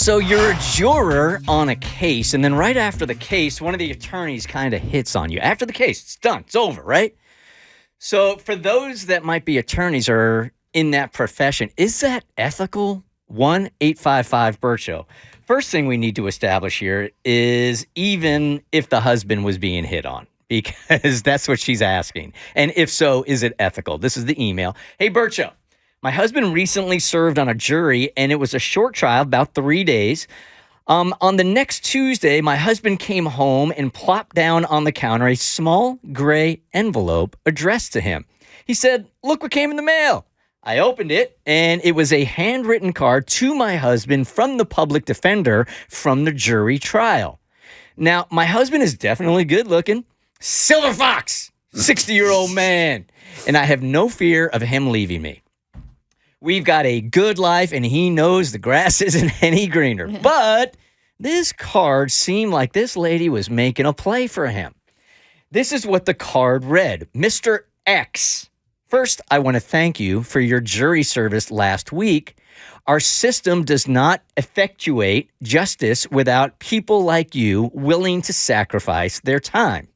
So you're a juror on a case, and then right after the case, one of the attorneys kind of hits on you. After the case, it's done. It's over, right? So for those that might be attorneys or in that profession, is that ethical? 1-855-BERT Show. First thing we need to establish here is even if the husband was being hit on, because that's what she's asking. And if so, is it ethical? This is the email. Hey, Bert Show. My husband recently served on a jury, and it was a short trial, about 3 days. On the next Tuesday, my husband came home and plopped down on the counter a small gray envelope addressed to him. He said, "Look what came in the mail." I opened it, and it was a handwritten card to my husband from the public defender from the jury trial. Now, my husband is definitely good looking. Silver Fox, 60-year-old man, and I have no fear of him leaving me. We've got a good life, and he knows the grass isn't any greener. But this card seemed like this lady was making a play for him. This is what the card read. Mr. X, first, I want to thank you for your jury service last week. Our system does not effectuate justice without people like you willing to sacrifice their time.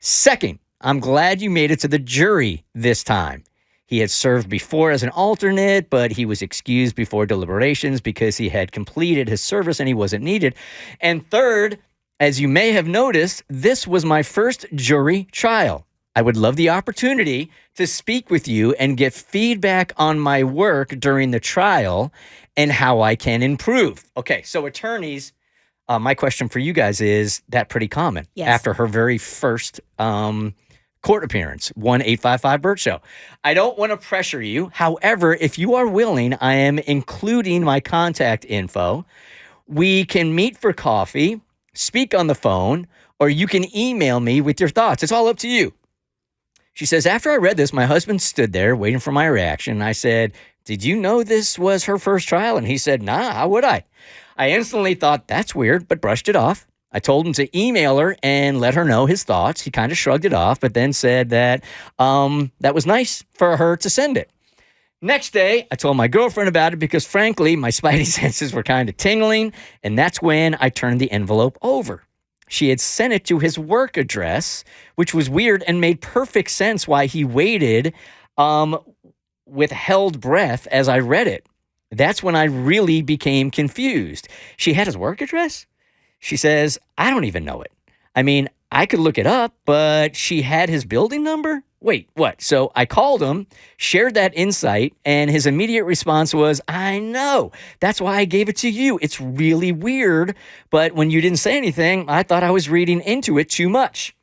Second, I'm glad you made it to the jury this time. He had served before as an alternate, but he was excused before deliberations because he had completed his service and he wasn't needed. And third, as you may have noticed, this was my first jury trial. I would love the opportunity to speak with you and get feedback on my work during the trial and how I can improve. Okay, so attorneys, my question for you guys is that pretty common? Yes. After her very first court appearance, 1-855-BERT Show. I don't want to pressure you. However, if you are willing, I am including my contact info. We can meet for coffee, speak on the phone, or you can email me with your thoughts. It's all up to you. She says, after I read this, my husband stood there waiting for my reaction. And I said, did you know this was her first trial? And he said, nah, how would I? I instantly thought, that's weird, but brushed it off. I told him to email her and let her know his thoughts. He kind of shrugged it off, but then said that that was nice for her to send it. Next day, I told my girlfriend about it because, frankly, my spidey senses were kind of tingling, and that's when I turned the envelope over. She had sent it to his work address, which was weird and made perfect sense why he waited with held breath as I read it. That's when I really became confused. She had his work address? She says, I don't even know it. I mean, I could look it up, but she had his building number? Wait, what? So I called him, shared that insight, and his immediate response was, I know. That's why I gave it to you. It's really weird, but when you didn't say anything, I thought I was reading into it too much.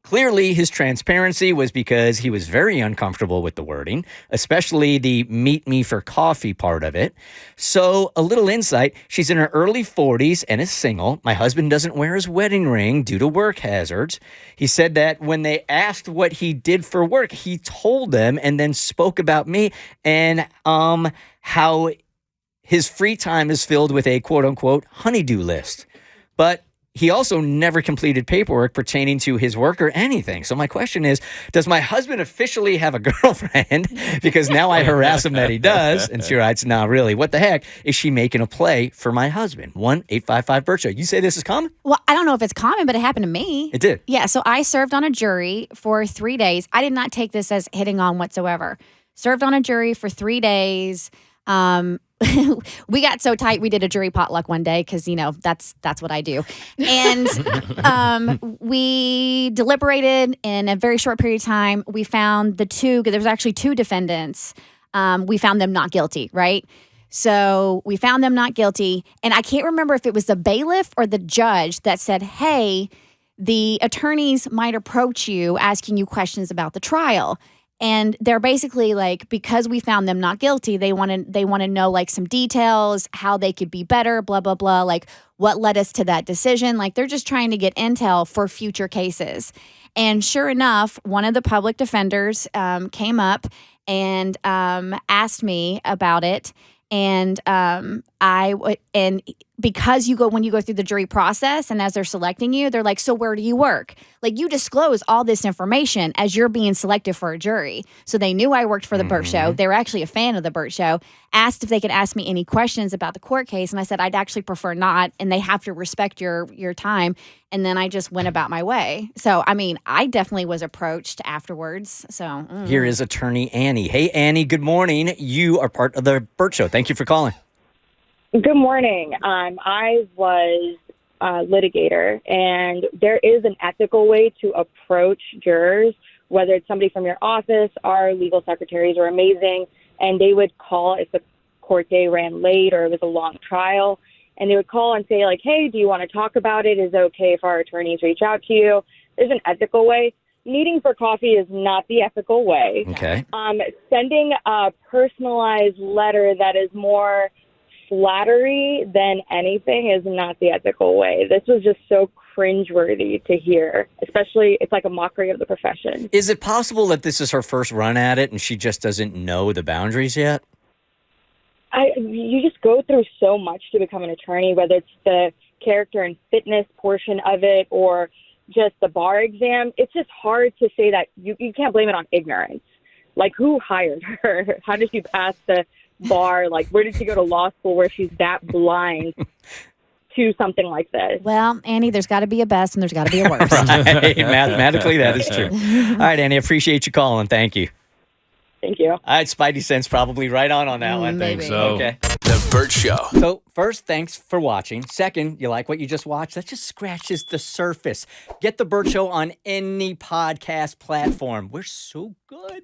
Clearly, his transparency was because he was very uncomfortable with the wording, especially the meet me for coffee part of it. So a little insight, she's in her early 40s and is single. My husband doesn't wear his wedding ring due to work hazards. He said that when they asked what he did for work, he told them and then spoke about me and how his free time is filled with a quote-unquote honeydew list. But he also never completed paperwork pertaining to his work or anything. So my question is, does my husband officially have a girlfriend? Because now I harass him that he does. And she writes, no, really, what the heck? Is she making a play for my husband? 1-855-BERT Show. You say this is common? Well, I don't know if it's common, but it happened to me. It did? Yeah, so I served on a jury for 3 days. I did not take this as hitting on whatsoever. Served on a jury for 3 days. We got so tight we did a jury potluck one day because, you know, that's what I do. And we deliberated in a very short period of time. We found there was actually 2 defendants. We found them not guilty, right? So we found them not guilty. And I can't remember if it was the bailiff or the judge that said, hey, the attorneys might approach you asking you questions about the trial. And they're basically like, because we found them not guilty, they want to know like some details, how they could be better, blah, blah, blah, like what led us to that decision. Like they're just trying to get intel for future cases. And sure enough, one of the public defenders came up and asked me about it. And because when you go through the jury process and as they're selecting you, they're like, so where do you work? Like you disclose all this information as you're being selected for a jury. So they knew I worked for the Bert Show. They were actually a fan of the Bert Show. asked if they could ask me any questions about the court case, and I said I'd actually prefer not, and they have to respect your time. And then I just went about my way. So, I mean, I definitely was approached afterwards. So Here is attorney Annie. Hey, Annie, good morning. You are part of the Burt Show. Thank you for calling. Good morning. I was a litigator, and there is an ethical way to approach jurors, whether it's somebody from your office. Our legal secretaries are amazing, and they would call if the court day ran late or it was a long trial, and they would call and say, like, hey, do you want to talk about it? Is it okay if our attorneys reach out to you? There's an ethical way. Meeting for coffee is not the ethical way. Okay. Sending a personalized letter that is more flattery than anything is not the ethical way. This was just so cringeworthy to hear, especially it's like a mockery of the profession. Is it possible that this is her first run at it and she just doesn't know the boundaries yet? You just go through so much to become an attorney, whether it's the character and fitness portion of it or just the bar exam. It's just hard to say that you can't blame it on ignorance. Like, who hired her? How did she pass the bar? Like, where did she go to law school where she's that blind to something like this? Well, Annie, there's got to be a best and there's got to be a worst. Right. Mathematically, that is true. All right, Annie, appreciate you calling. Thank you. Thank you. All right, Spidey sense probably right on that one. Maybe. Think so. Okay. The Burt Show. So, first, thanks for watching. Second, you like what you just watched? That just scratches the surface. Get the Burt Show on any podcast platform. We're so good.